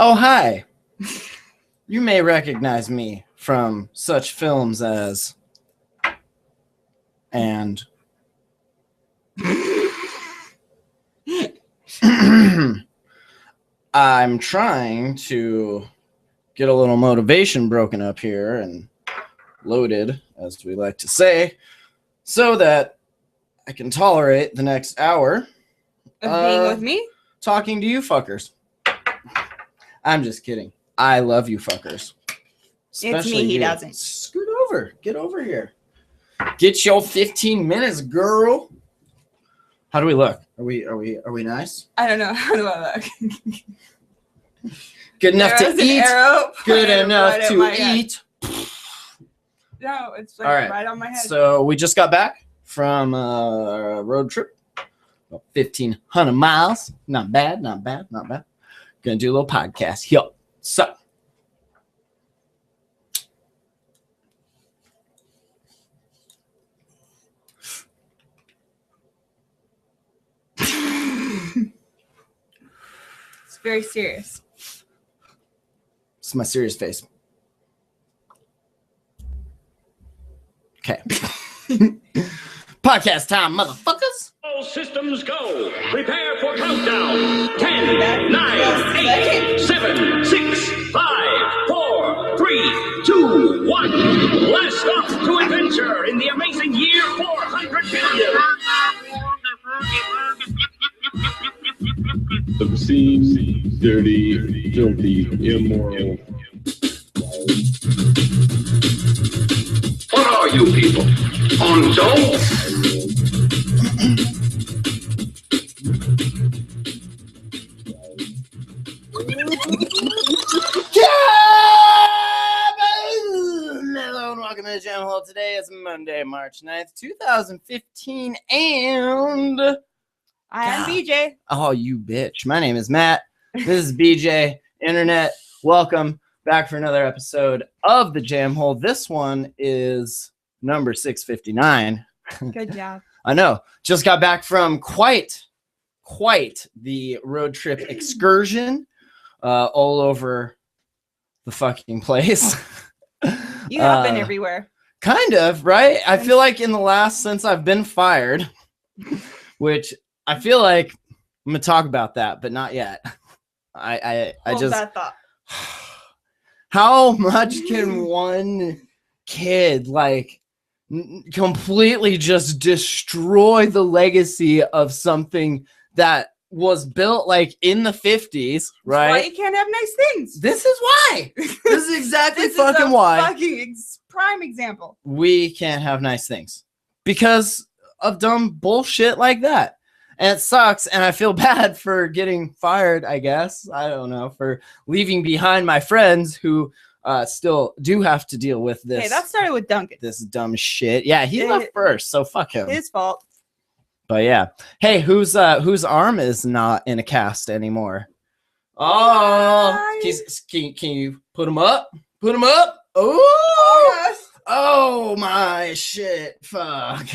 Oh, hi. You may recognize me from such films as and I'm trying to get a little motivation broken up here and loaded, as we like to say, so that I can tolerate the next hour of being with me, talking to you fuckers. I'm just kidding. I love you fuckers. Especially it's me, he doesn't. Scoot over. Get over here. Get your 15 minutes, girl. How do we look? Are we nice? I don't know. How do I look? Good enough to eat. Good enough to eat. No, it's like right on my head. So we just got back from a road trip. About 1,500 miles. Not bad, not bad, not bad. Gonna do a little podcast. Yo, so. It's very serious. It's my serious face. Okay. Podcast time, motherfuckers. All systems go. Prepare for countdown. 10, 9, 8, 7, 6, 5, 4, 3, 2, 1. Blast off to adventure in the amazing year 400 billion. Obscene, dirty, filthy, immoral. What are you people? On dope? Hello and welcome to the Jamhole. Today is Monday, March 9th, 2015, and I am BJ. Oh, you bitch. My name is Matt. This is BJ. Internet, welcome back for another episode of the Jamhole. This one is number 659. Good job. I know. Just got back from quite the road trip excursion all over the fucking place. You have been everywhere. Kind of, right? I feel like since I've been fired, which I feel like I'm gonna talk about that, but not yet. I just that thought. How much can one kid completely just destroy the legacy of something that was built in the 50s, right? That's why you can't have nice things. This is why. This is exactly this fucking is why. Fucking prime example. We can't have nice things because of dumb bullshit like that. And it sucks, and I feel bad for getting fired, I guess. I don't know, for leaving behind my friends who still do have to deal with this. Hey, that started with Duncan. This dumb shit. Yeah, he left first, so fuck him. His fault. But yeah. Hey, whose arm is not in a cast anymore? Oh, can you put him up? Put him up. Oh my shit. Fuck.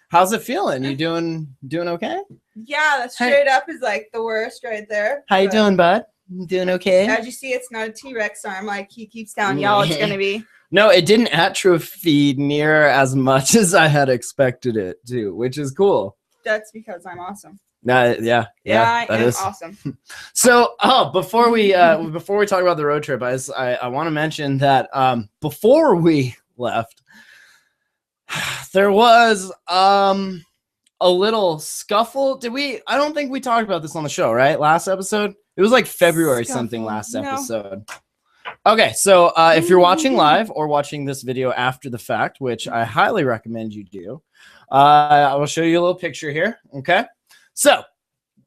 How's it feeling? You doing okay? Yeah, that straight up is the worst right there. How you doing, bud? You doing okay? As you see, it's not a T-Rex arm like he keeps telling y'all it's gonna be. No, it didn't atrophy near as much as I had expected it to, which is cool. That's because I'm awesome. Yeah, I am awesome. So, before we talk about the road trip, I want to mention that before we left, there was a little scuffle. I don't think we talked about this on the show, right? Last episode? It was February something last episode. Okay, so if you're watching live or watching this video after the fact, which I highly recommend you do, I will show you a little picture here, okay? So,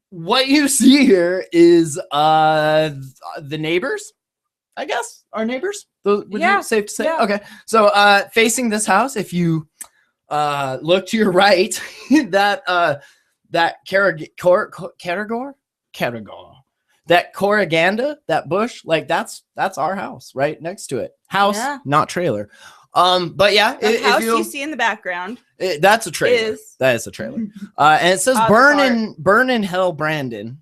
what you see here is the neighbors, I guess, our neighbors? Would you safe to say? Yeah. Okay, so facing this house, if you look to your right, that that corriganda, that bush, that's our house right next to it. House, not trailer. But yeah, the house you see in the background, that's a trailer. That is a trailer. And it says burn in hell, Brandon.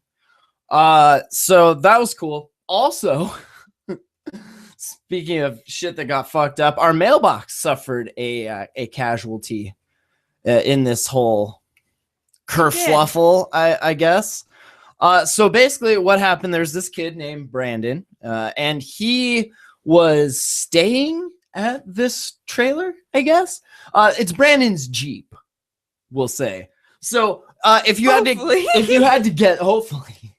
So that was cool. Also, speaking of shit that got fucked up, our mailbox suffered a casualty in this whole kerfluffle, I guess. So basically what happened, there's this kid named Brandon, and he was staying at this trailer, I guess. It's Brandon's Jeep, we'll say. So if you had to get, hopefully,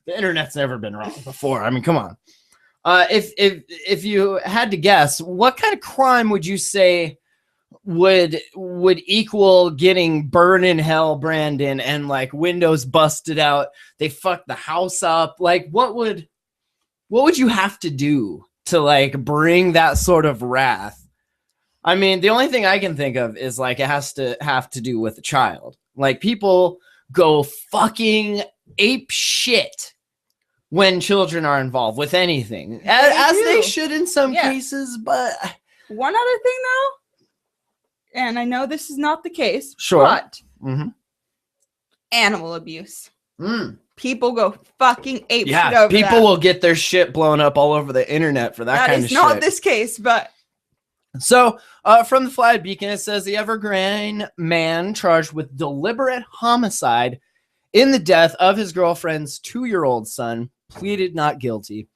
the internet's never been wrong before. I mean, come on. If you had to guess, what kind of crime would you say would equal getting burned in hell, Brandon, and like windows busted out, they fucked the house up? Like, what would you have to do to like bring that sort of wrath? I mean, the only thing I can think of is like it has to have to do with a child. Like, people go fucking ape shit when children are involved with anything, as they should in some cases. But one other thing though, and I know this is not the case, sure, but animal abuse. People go fucking ape shit over people that. Will get their shit blown up all over the internet for that kind of shit. That is not this case, but so from the Flag Beacon, it says the Evergreen man charged with deliberate homicide in the death of his girlfriend's 2-year-old son pleaded not guilty.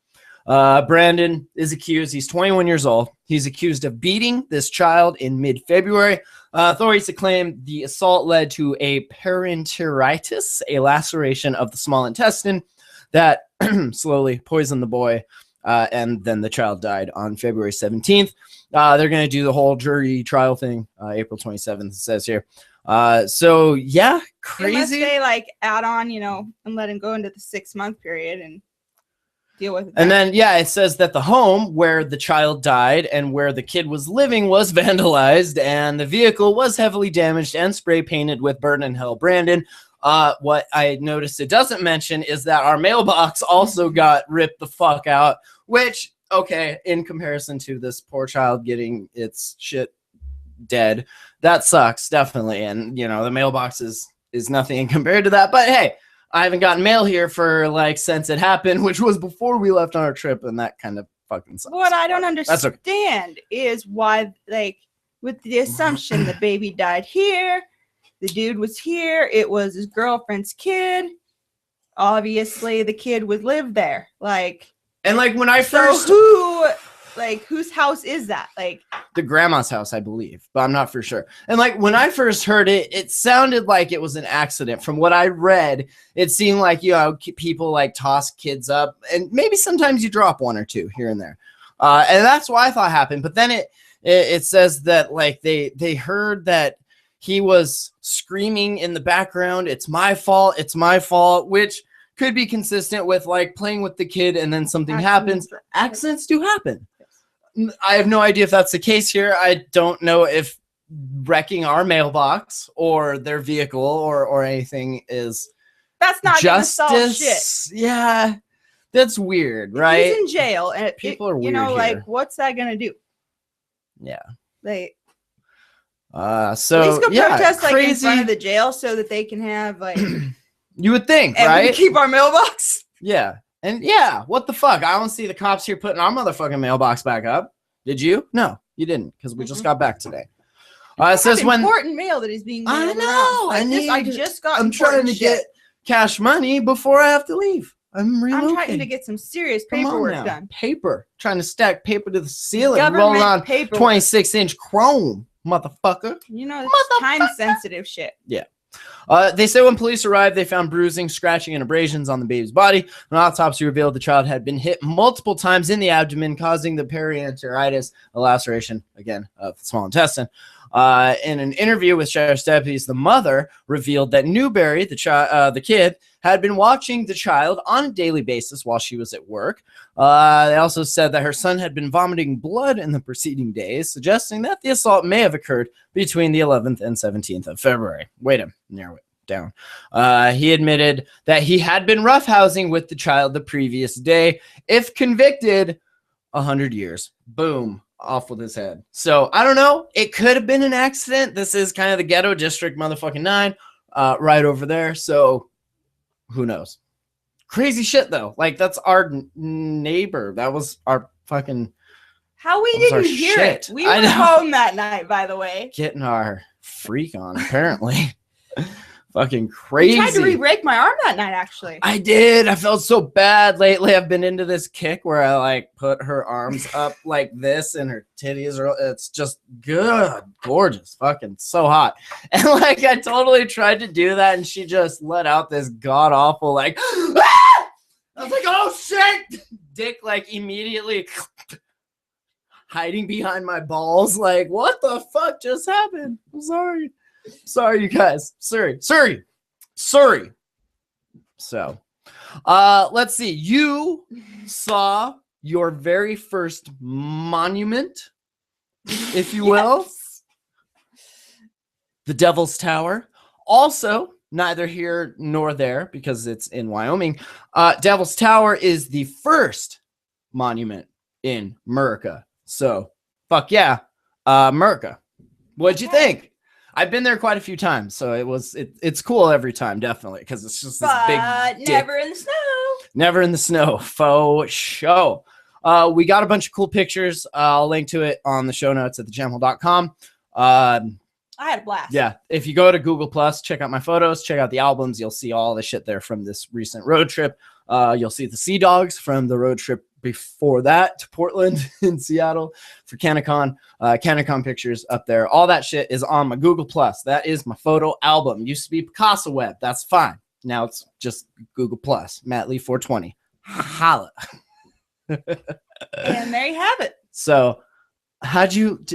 Brandon is accused. He's 21 years old. He's accused of beating this child in mid-February. Authorities claim the assault led to a parenteritis, a laceration of the small intestine that slowly poisoned the boy. And then the child died on February 17th. They're going to do the whole jury trial thing, April 27th, it says here. So yeah, crazy. Unless they like add on, and let him go into the 6-month period and deal with it. And then, it says that the home where the child died and where the kid was living was vandalized, and the vehicle was heavily damaged and spray painted with Burn in Hell Brandon. What I noticed it doesn't mention is that our mailbox also got ripped the fuck out, which, okay, in comparison to this poor child getting its shit dead, that sucks, definitely. And, the mailbox is nothing compared to that. But hey, I haven't gotten mail here for since it happened, which was before we left on our trip, and that kind of fucking sucks. What I don't understand is why, with the assumption the baby died here, the dude was here, it was his girlfriend's kid. Obviously, the kid would live there. And when I first, whose house is that? The grandma's house, I believe, but I'm not for sure. And when I first heard it, it sounded like it was an accident. From what I read, it seemed like, people toss kids up, and maybe sometimes you drop one or two here and there. And that's what I thought happened. But then it says that they heard that he was screaming in the background, "It's my fault, it's my fault," which could be consistent with playing with the kid and then something happens. Accidents do happen. I have no idea if that's the case here. I don't know if wrecking our mailbox or their vehicle or anything is that's not justice. Gonna solve shit. Yeah, that's weird, right? He's in jail, and people are weird here. What's that gonna do? Yeah. So at least go protest crazy. In front of the jail so that they can have you would think, and right? Keep our mailbox. Yeah. And what the fuck? I don't see the cops here putting our motherfucking mailbox back up. Did you? No, you didn't, because we just got back today. It says important mail that is being mailed I know. I just got. I'm trying to get cash money before I have to leave. I'm trying to get some serious paperwork done. Paper. Trying to stack paper to the ceiling. Government rolling on paperwork. 26-inch chrome, motherfucker. Time-sensitive shit. Yeah. They say when police arrived, they found bruising, scratching, and abrasions on the baby's body. An autopsy revealed the child had been hit multiple times in the abdomen, causing the parenteritis, a laceration, again, of the small intestine. In an interview with sheriff's deputies, the mother revealed that Newberry, the kid, had been watching the child on a daily basis while she was at work. They also said that her son had been vomiting blood in the preceding days, suggesting that the assault may have occurred between the 11th and 17th of February. Wait a minute, narrow it down. He admitted that he had been roughhousing with the child the previous day. If convicted, 100 years. Boom. Off with his head. So I don't know. It could have been an accident. This is kind of the ghetto district, motherfucking 9, right over there. So who knows? Crazy shit though. Like that's our neighbor. That was our fucking. How we That was our didn't hear shit. it. We I were know. home that night, by the way. Getting our freak on apparently. Fucking I crazy. tried to re-break my arm that night, actually. I did. I felt so bad lately. I've been into this kick where I like put her arms up like this and her titties are, it's just good, gorgeous, fucking so hot. And like I totally tried to do that and she just let out this god awful like ah! I was like, oh shit, dick like immediately hiding behind my balls. Like, what the fuck just happened? I'm sorry. Sorry, you guys. Sorry. So, let's see. You saw your very first monument, if you will, Yes. the Devil's Tower. Also, neither here nor there because it's in Wyoming. Devil's Tower is the first monument in America. So, fuck yeah, America. What'd you think? I've been there quite a few times, so it's cool every time, definitely, because it's just this But big never in the snow. Never in the snow, faux show. We got a bunch of cool pictures. I'll link to it on the show notes at thejamhole.com. I had a blast. Yeah, if you go to Google Plus, check out my photos, check out the albums. You'll see all the shit there from this recent road trip. You'll see the Sea Dogs from the road trip before that to Portland and Seattle for CannaCon. CannaCon pictures up there. All that shit is on my Google Plus. That is my photo album. Used to be Picasso Web. That's fine. Now it's just Google Plus. Matt Lee 420. Holla. And there you have it. So,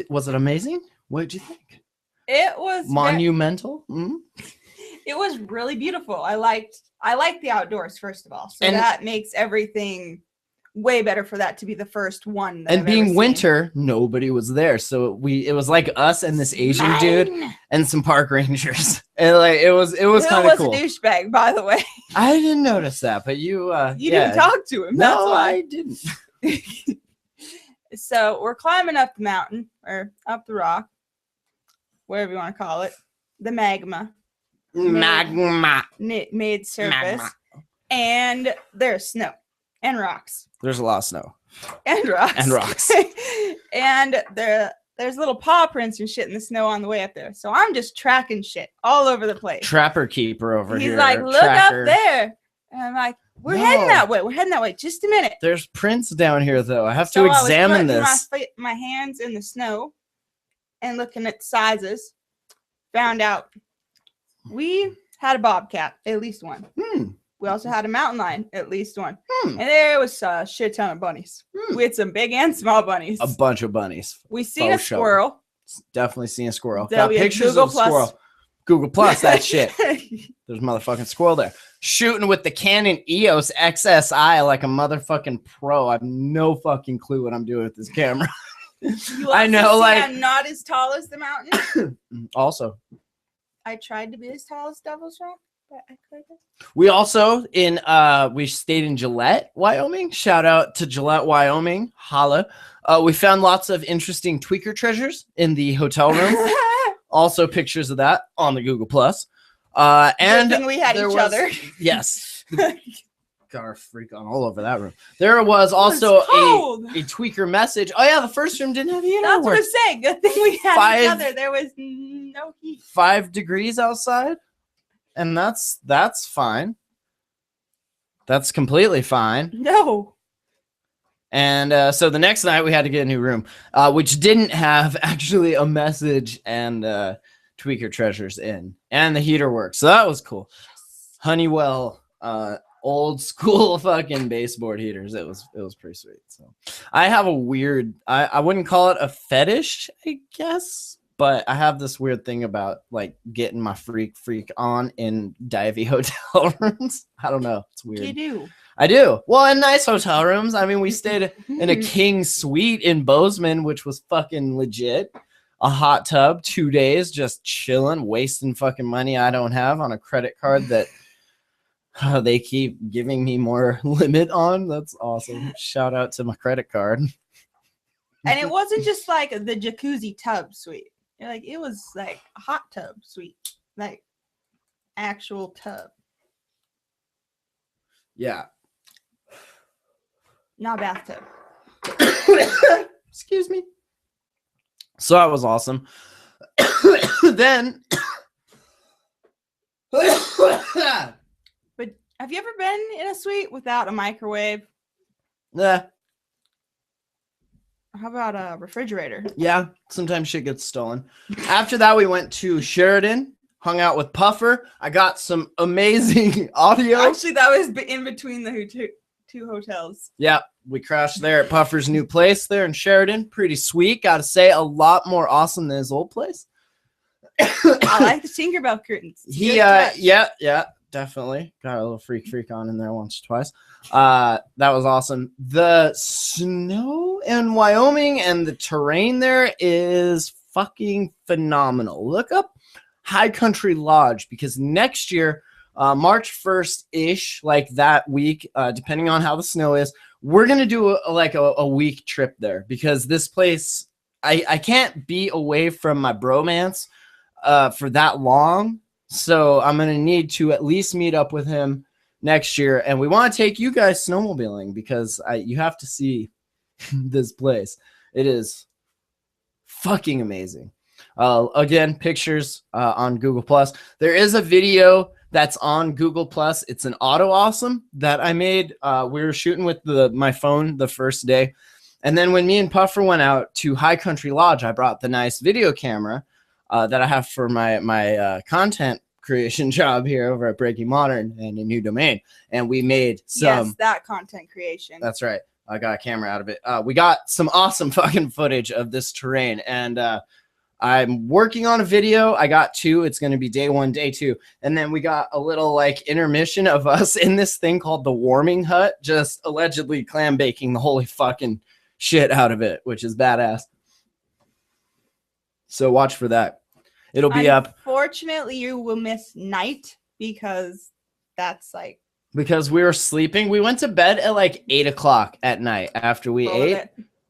was it amazing? What did you think? It was Monumental. Mm-hmm. It was really beautiful. I liked the outdoors, first of all. So And- that makes everything way better for that to be the first one. That And I've ever being seen. winter, nobody was there. So it was like us and this Asian dude Mine. and some park rangers. And like it was Who kind of was cool. a douchebag, by the way. I didn't notice that, but you You yeah. didn't talk to him. That's No, why. I didn't. So we're climbing up the mountain or up the rock, whatever you want to call it, the magma Magma. made surface, Magma. and there's snow and rocks There's a lot of snow. and rocks And rocks. and there's little paw prints and shit in the snow on the way up there. So I'm just tracking shit all over the place. Trapper keeper over He's here. like, look Tracker. up there, and I'm like, we're heading that way. We're heading that way. Just a minute. There's prints down here, though. I have So to I was examine putting this. my hands in the snow and looking at the sizes. Found out we had a bobcat, at least one. We also had a mountain lion, at least one. And there was a shit ton of bunnies. We had some big and small bunnies. A bunch of bunnies. We seen a faux show. squirrel. Definitely seen a squirrel. There'll Got be a pictures Google of a Plus. squirrel. Google Plus, that shit. There's a motherfucking squirrel there. Shooting with the Canon EOS XSI like a motherfucking pro. I have no fucking clue what I'm doing with this camera. You I also know, see like- I'm not as tall as the mountain. Also, I tried to be as tall as Devil's Rock, but I couldn't. we also we stayed in Gillette, Wyoming. Shout out to Gillette, Wyoming. Holla. We found lots of interesting tweaker treasures in the hotel room. Also pictures of that on the Google Plus. And Good thing we had there each was- other. Yes. Got our freak on all over that room. There was also cold. a tweaker message. Oh yeah, the first room didn't have heat. That's what I'm saying. Good thing we had Five- each other. There was no heat. 5 degrees outside, and that's fine. That's completely fine. No. And so the next night we had to get a new room, which didn't have actually a message and tweaker treasures in, and the heater worked. So that was cool. Honeywell, old school fucking baseboard heaters. It was pretty sweet. So I have a weird, I wouldn't call it a fetish, I guess, but I have this weird thing about like getting my freak on in divey hotel rooms. I don't know. It's weird. You do. I do. Well, in nice hotel rooms. I mean, we stayed in a king suite in Bozeman, which was fucking legit. A hot tub, 2 days, just chilling, wasting fucking money I don't have on a credit card that they keep giving me more limit on. That's awesome. Shout out to my credit card. And it wasn't just like the jacuzzi tub suite. Like it was like a hot tub suite, like actual tub. Yeah. Not bathtub. Excuse me. So that was awesome. Then But have you ever been in a suite without a microwave? yeah, How about a refrigerator? sometimes shit gets stolen. After that, we went to Sheridan, hung out with Puffer. I got some amazing audio. Actually, that was in between the two hotels. Yeah, we crashed there at Puffer's new place there in Sheridan. Pretty sweet. Gotta say, a lot more awesome than his old place. I like the Tinkerbell curtains. Yeah, definitely got a little freak on in there once or twice. That was awesome. The snow in Wyoming and the terrain there is fucking phenomenal. Look up High Country Lodge, because next year, March 1st ish, like that week, depending on how the snow is, we're gonna do a week trip there, because this place, I can't be away from my bromance for that long. So I'm going to need to at least meet up with him next year. And we want to take you guys snowmobiling, because you have to see this place. It is fucking amazing. Again, pictures on Google Plus. There is a video that's on Google Plus. It's an auto awesome that I made. We were shooting with my phone the first day. And then when me and Puffer went out to High Country Lodge, I brought the nice video camera that I have for my content creation job here over at Breaking Modern and a New Domain. And we made some. Yes, that content creation. That's right. I got a camera out of it. We got some awesome fucking footage of this terrain. And I'm working on a video. I got 2. It's going to be day 1, day 2. And then we got a little like intermission of us in this thing called the warming hut, just allegedly clam baking the holy fucking shit out of it, which is badass. So watch for that. It'll be up. Fortunately, you will miss night, because that's like. Because we were sleeping. We went to bed at like 8 o'clock at night after we ate.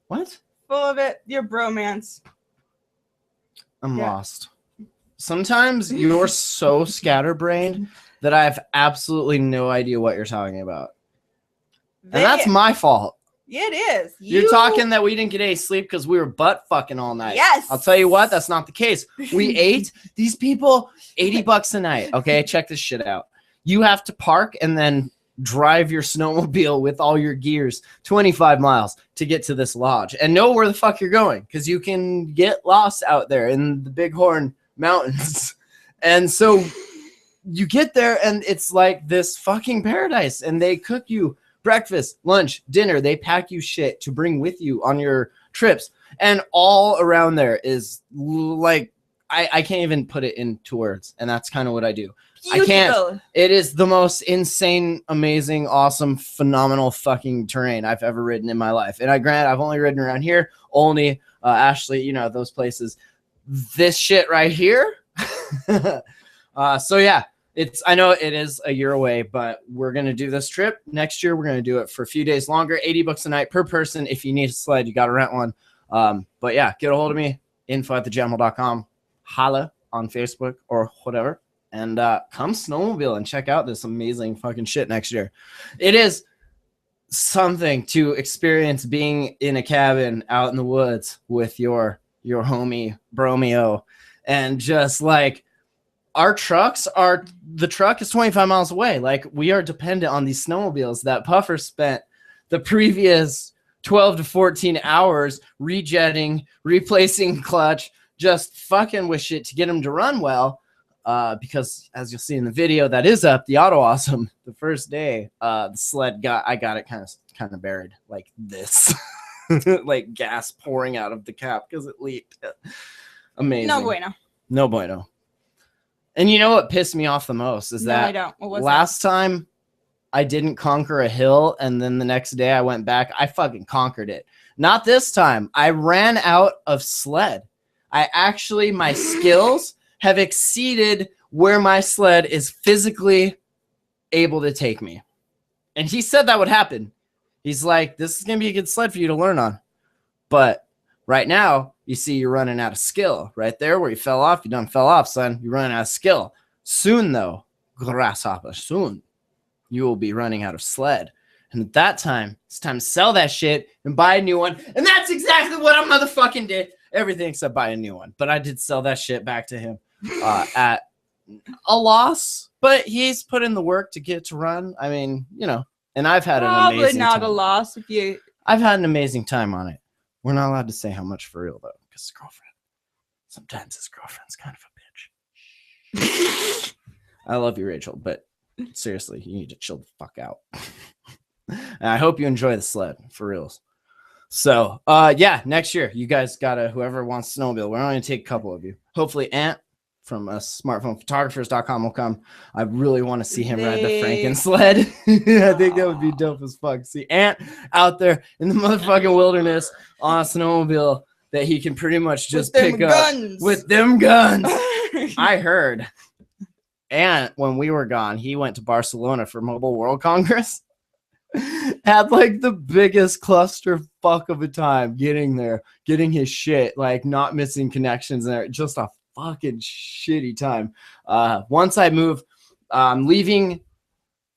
What? Full of it. Your bromance. I'm lost. Sometimes you're so scatterbrained that I have absolutely no idea what you're talking about. And that's my fault. It is. You're talking that we didn't get any sleep because we were butt fucking all night. Yes. I'll tell you what, that's not the case. We ate. These people, $80 a night. Okay, check this shit out. You have to park and then drive your snowmobile with all your gears 25 miles to get to this lodge and know where the fuck you're going, because you can get lost out there in the Bighorn Mountains. And so you get there and it's like this fucking paradise, and they cook you breakfast, lunch, dinner. They pack you shit to bring with you on your trips. And all around there is like, I can't even put it into words. And that's kind of what I do. Beautiful. I can't. It is the most insane, amazing, awesome, phenomenal fucking terrain I've ever ridden in my life. And I've only ridden around here, only Ashley, you know, those places. This shit right here. So yeah. I know it is a year away, but we're going to do this trip next year. We're going to do it for a few days longer, $80 a night per person. If you need a sled, you got to rent one. But yeah, get a hold of me, info@thejamhole.com. Holla on Facebook or whatever. And come snowmobile and check out this amazing fucking shit next year. It is something to experience being in a cabin out in the woods with your homie Bromeo, and just like, the truck is 25 miles away. Like, we are dependent on these snowmobiles that Puffer spent the previous 12 to 14 hours rejetting, replacing clutch, just fucking with shit to get them to run well. Because as you'll see in the video that is up, the Auto Awesome, the first day, the sled I got it kind of buried like this, like gas pouring out of the cap because it leaked. Amazing. No bueno. And you know what pissed me off the most is that last time I didn't conquer a hill, and then the next day I went back, I fucking conquered it. Not this time. I ran out of sled. My skills have exceeded where my sled is physically able to take me. And he said that would happen. He's like, this is going to be a good sled for you to learn on. But right now, you see you're running out of skill. Right there where you fell off, you done fell off, son. You're running out of skill. Soon, though, grasshopper, soon. you will be running out of sled. And at that time, it's time to sell that shit and buy a new one. And that's exactly what I motherfucking did. Everything except buy a new one. But I did sell that shit back to him at a loss. But he's put in the work to get it to run. I mean, you know, and I've had an amazing not time. a loss if you. I've had an amazing time on it. We're not allowed to say how much for real, though, because his girlfriend. Sometimes his girlfriend's kind of a bitch. I love you, Rachel, but seriously, you need to chill the fuck out. And I hope you enjoy the sled, for reals. So, yeah, next year, you guys gotta, whoever wants snowmobile, we're only gonna take a couple of you. Hopefully, Ant from smartphonephotographers.com will come. I really want to see him ride the Franken sled. I think that would be dope as fuck. See Ant out there in the motherfucking wilderness on a snowmobile that he can pretty much just pick up with them guns. I heard. And when we were gone, he went to Barcelona for Mobile World Congress. Had like the biggest clusterfuck of a time getting there, getting his shit, like not missing connections there. Just a fucking shitty time. Once I move, I'm leaving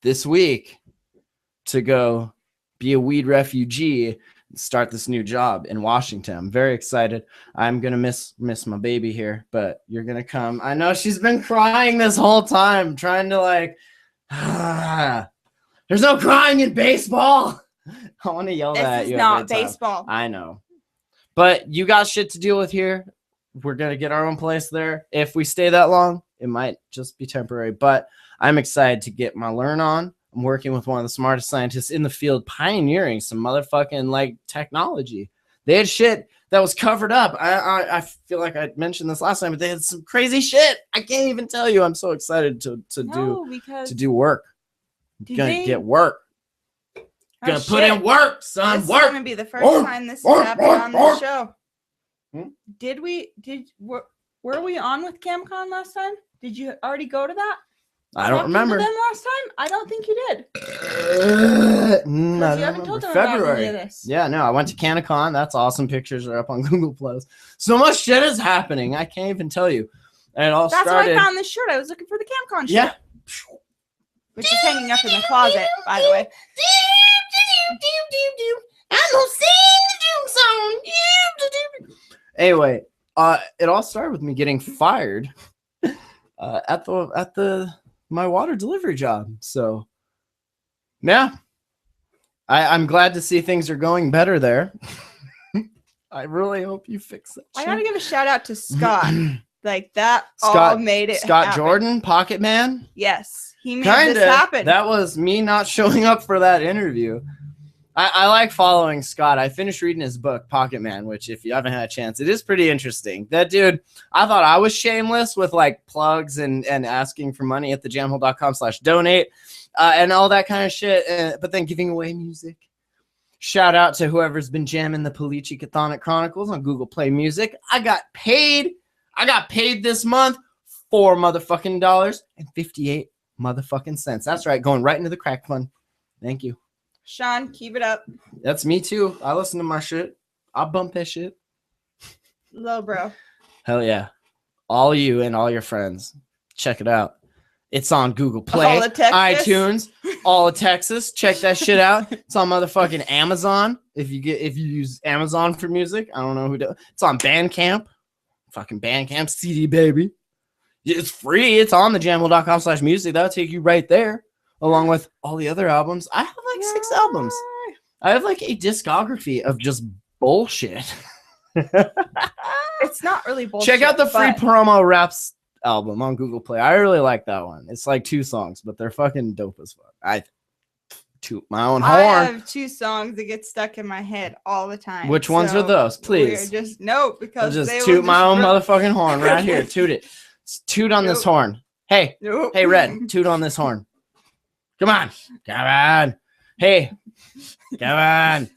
this week to go be a weed refugee and start this new job in Washington. I'm very excited. I'm gonna miss my baby here, but you're gonna come. I know she's been crying this whole time, trying to like there's no crying in baseball. I want to yell that at you. This is not baseball. I know. But you got shit to deal with here. We're going to get our own place there. If we stay that long, it might just be temporary. But I'm excited to get my learn on. I'm working with one of the smartest scientists in the field, pioneering some motherfucking like technology. They had shit that was covered up. I feel like I mentioned this last time, but they had some crazy shit. I can't even tell you. I'm so excited to do work. Gonna get work. Gonna put in work, son. This work. is gonna be the first time this has happened on the show. Were we on with CamCon last time? Did you already go to that? I don't remember. Them last time? I don't think you did. No, you haven't told them February. about any of this. Yeah, no, I went to CanaCon. That's awesome. Pictures are up on Google Plus. So much shit is happening. I can't even tell you. And it all That's started. why I found this shirt. I was looking for the CamCon shirt. Yeah. Which is hanging up in the closet, by the way. I'm gonna sing the song. Anyway, it all started with me getting fired at my water delivery job. So, yeah, I'm glad to see things are going better there. I really hope you fix it. I gotta give a shout out to Scott. Like that Scott, all made it. Scott happen. Jordan, Pocket Man. Yes, he made this happen. That was me not showing up for that interview. I like following Scott. I finished reading his book, Pocket Man, which if you haven't had a chance, it is pretty interesting. That dude, I thought I was shameless with like plugs and asking for money at the jamhole.com/donate and all that kind of shit. But then giving away music. Shout out to whoever's been jamming the Polici Cathonic Chronicles on Google Play Music. I got paid this month $4 motherfucking dollars and 58 motherfucking cents. That's right, going right into the crack fund. Thank you. Sean, keep it up. That's me too. I listen to my shit. I bump that shit. Low bro. Hell yeah. All you and all your friends. Check it out. It's on Google Play, all of Texas. iTunes, all of Texas. Check that shit out. It's on motherfucking Amazon. If you use Amazon for music, I don't know who does. It's on Bandcamp. Fucking Bandcamp CD, baby. It's free. It's on the jamhole.com/music. That'll take you right there, along with all the other albums. I have like 6 albums. I have like a discography of just bullshit. It's not really bullshit. Check out the free promo raps album on Google Play. I really like that one. It's like 2 songs, but they're fucking dope as fuck. I toot my own horn. I have 2 songs that get stuck in my head all the time. Which ones are those? Please. Because I'll just toot my own motherfucking horn right here. Toot it. Toot on this horn. Hey, hey, Red, toot on this horn. Come on. Come on. Hey, come on.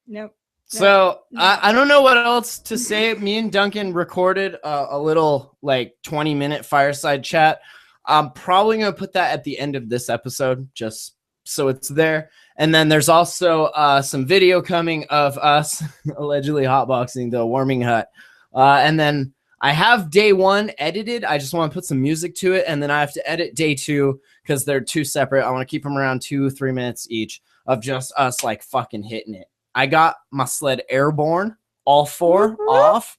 Nope. So I don't know what else to say. Me and Duncan recorded a little like 20-minute fireside chat. I'm probably going to put that at the end of this episode just so it's there. And then there's also some video coming of us allegedly hotboxing the warming hut. And then I have day 1 edited. I just want to put some music to it. And then I have to edit day 2 because they're two separate. I want to keep them around 2-3 minutes each of just us like fucking hitting it. I got my sled airborne, all 4 off,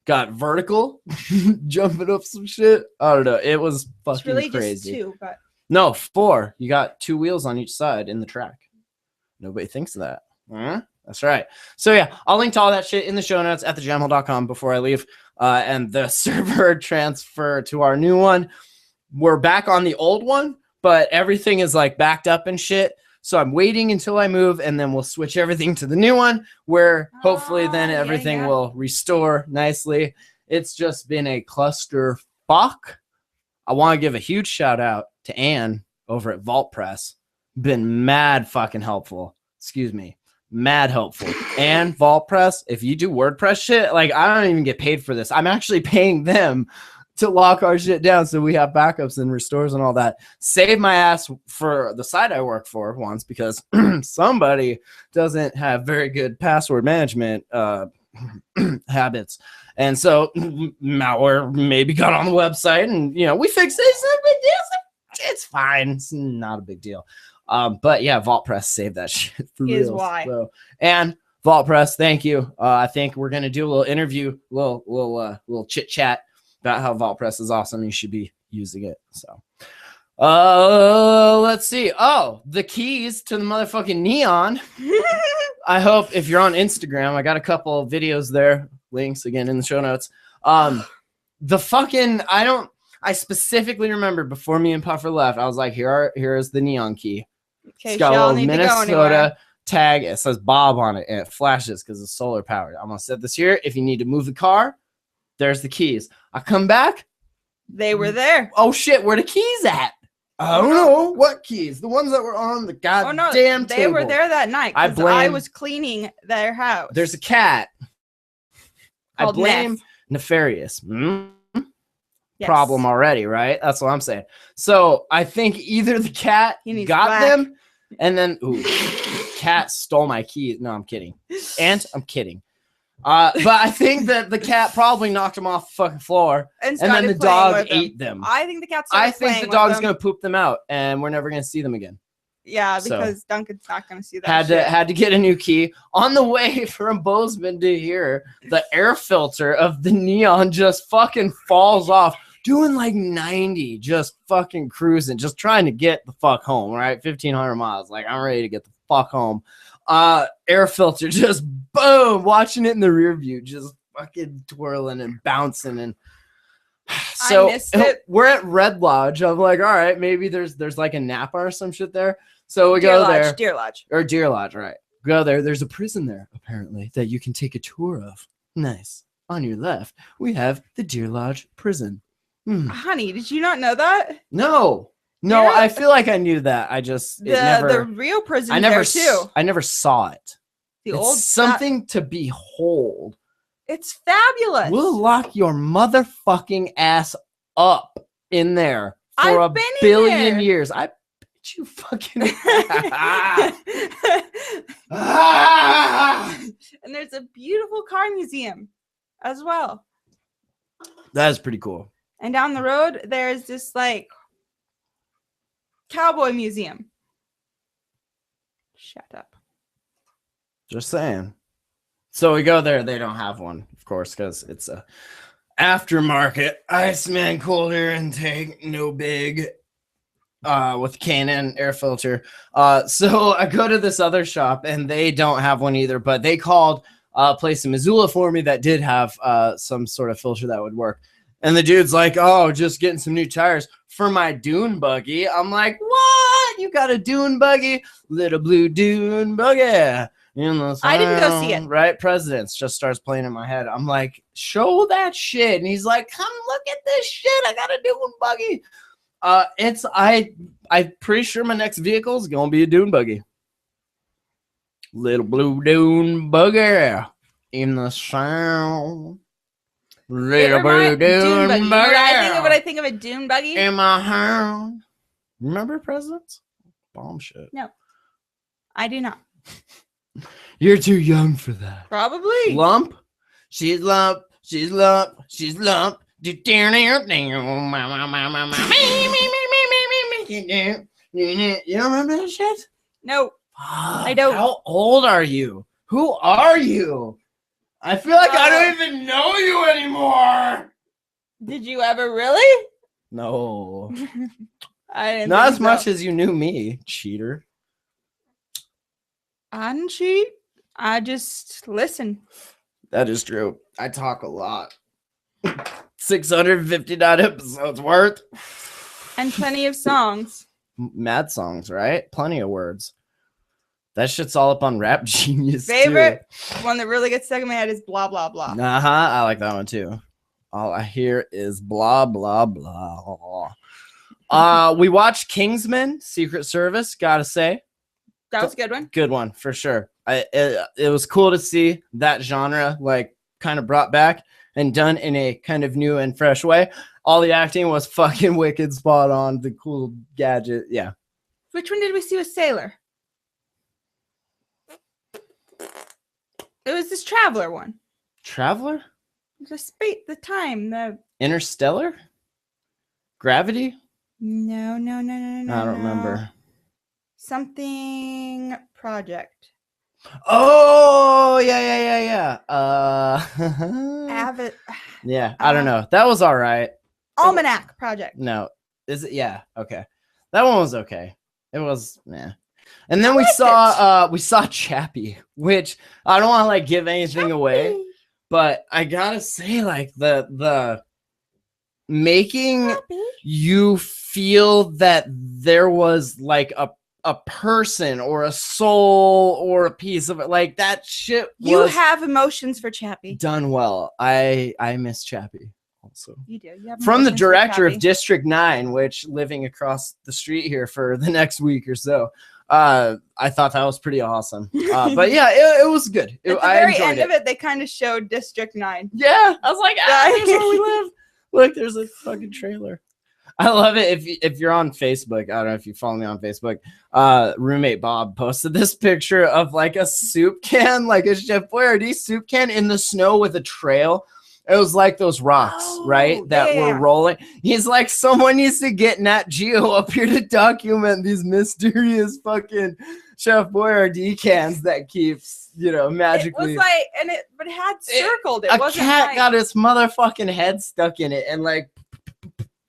got vertical, jumping up some shit. I don't know. It was fucking It's really crazy. just 2, but No, 4. You got 2 wheels on each side in the track. Nobody thinks of that. Huh? That's right. So yeah, I'll link to all that shit in the show notes at thejamhole.com before I leave. And the server transfer to our new one. We're back on the old one, but everything is like backed up and shit. So I'm waiting until I move, and then we'll switch everything to the new one, where hopefully then everything will restore nicely. It's just been a cluster fuck. I want to give a huge shout out to Ann over at Vault Press. Been mad fucking helpful. Excuse me. Mad helpful. And Vault Press, if you do WordPress shit, like I don't even get paid for this. I'm actually paying them to lock our shit down so we have backups and restores and all that. Save my ass for the site I work for once, because somebody doesn't have very good password management habits. And so malware maybe got on the website, and we fixed it. It's no big deal. It's fine. It's not a big deal. But yeah, VaultPress saved that shit for Is real. why. So, and VaultPress, thank you. I think we're gonna do a little interview, little chit chat about how VaultPress is awesome. You should be using it. So, let's see. Oh, the keys to the motherfucking Neon. I hope if you're on Instagram, I got a couple of videos there. Links again in the show notes. The fucking I specifically remember before me and Puffer left, I was like, here is the Neon key. okay, It's got a y'all little need to go anywhere. Minnesota tag. It says Bob on it, and it flashes because it's solar powered. I'm gonna set this here. If you need to move the car, there's the keys. I come back. They were there. Oh shit, where the keys at? I don't know what keys. The ones that were on the goddamn they table. were there that night. I 'Cause I blame- was cleaning their house. There's a cat. I Called blame Ness. Nefarious. Yes. Problem already, right? That's what I'm saying. So I think either the cat He needs got black. them, and then cat stole my keys. No, I'm kidding. And I'm kidding. But I think that the cat probably knocked them off the fucking floor, and then started the playing dog with them. ate them. I think the cat I started think playing the with dog's them. gonna poop them out, and we're never gonna see them again. Yeah, So, because Duncan's not gonna see that. Had to get a new key. On the way from Bozeman to here, the air filter of the Neon just fucking falls off, doing like 90, just fucking cruising, just trying to get the fuck home, right? 1,500 miles. Like, I'm ready to get the fuck home. Air filter just boom, watching it in the rear view, just fucking twirling and bouncing. And so I missed it. we're at Red Lodge. I'm like, all right, maybe there's like a Napa or some shit there. So we Deer go Lodge, there. Deer Lodge. Or Deer Lodge, right? Go there. There's a prison there, apparently, that you can take a tour of. Nice. On your left, we have the Deer Lodge prison. Honey, did you not know that? No, Deer- I feel like I knew that. I just The real prison I never there too. I never saw it. The It's old something to behold. It's fabulous. We'll lock your motherfucking ass up in there for I've a been in billion there. years. I bet you fucking. Ah! And there's a beautiful car museum as well. That is pretty cool. And down the road, there's this like cowboy museum. Shut up. Just saying. So we go there. They don't have one, of course, because it's a aftermarket Iceman cold air intake, no big, with Canon air filter. So I go to this other shop and they don't have one either, but they called a place in Missoula for me that did have some sort of filter that would work. And the dude's like, oh, just getting some new tires for my dune buggy. I'm like, what? You got a dune buggy? Little blue dune buggy. I didn't go see it. Right? Presidents just starts playing in my head. I'm like, show that shit. And he's like, come look at this shit. I got a dune buggy. I'm pretty sure my next vehicle is gonna be a dune buggy. Little blue dune buggy in the sound. Little blue dune buggy. You know what I think of when I think of a dune buggy? In my hound. Remember Presidents? Bomb shit. No, I do not. You're too young for that. Probably. Lump. She's lump. She's lump. She's lump. You don't remember that shit? No. I don't. How old are you? Who are you? I feel like I don't even know you anymore. Did you ever really? No. I didn't Not think as much so. as you knew me, cheater. I didn't cheat. I just listen. That is true. I talk a lot. 659 episodes worth. And plenty of songs. Mad songs, right? Plenty of words. That shit's all up on Rap Genius. Favorite one that really gets stuck in my head is blah blah blah. Uh-huh. I like that one too. All I hear is blah blah blah. We watched Kingsman, Secret Service, gotta say. That was a good one. Good one for sure. It was cool to see that genre like kind of brought back and done in a kind of new and fresh way. All the acting was fucking wicked, spot on. The cool gadget, yeah. Which one did we see with Sailor? It was this Traveler one. Traveler? The time, the Interstellar? Gravity? no. I don't remember. Something Project. Oh, yeah. Yeah, I don't know. That was all right. Almanac Project. No. Is it? Yeah, okay. That one was okay. It was, yeah. And then we liked saw Chappie, which I don't want to like give anything away, but I gotta say, like the making you feel that there was like a person or a soul or a piece of it, like that shit was You have emotions for Chappie. done well. I miss Chappie also. You do. You have From the emotions for director of Chappie. District 9, which living across the street here for the next week or so. I thought that was pretty awesome. But yeah, it was good. At the I very enjoyed end of it, they kind of showed District 9. Yeah, I was like, there's where we live. Look, there's a fucking trailer. I love it. If you're on Facebook, I don't know if you follow me on Facebook. Roommate Bob posted this picture of like a soup can, like a Chef Boyardee soup can in the snow with a trail. It was like those rocks, right? That were rolling. He's like, someone needs to get Nat Geo up here to document these mysterious fucking Chef Boyardee cans that keeps, magically. It was like, but it had circled. It a wasn't cat like... got its motherfucking head stuck in it and like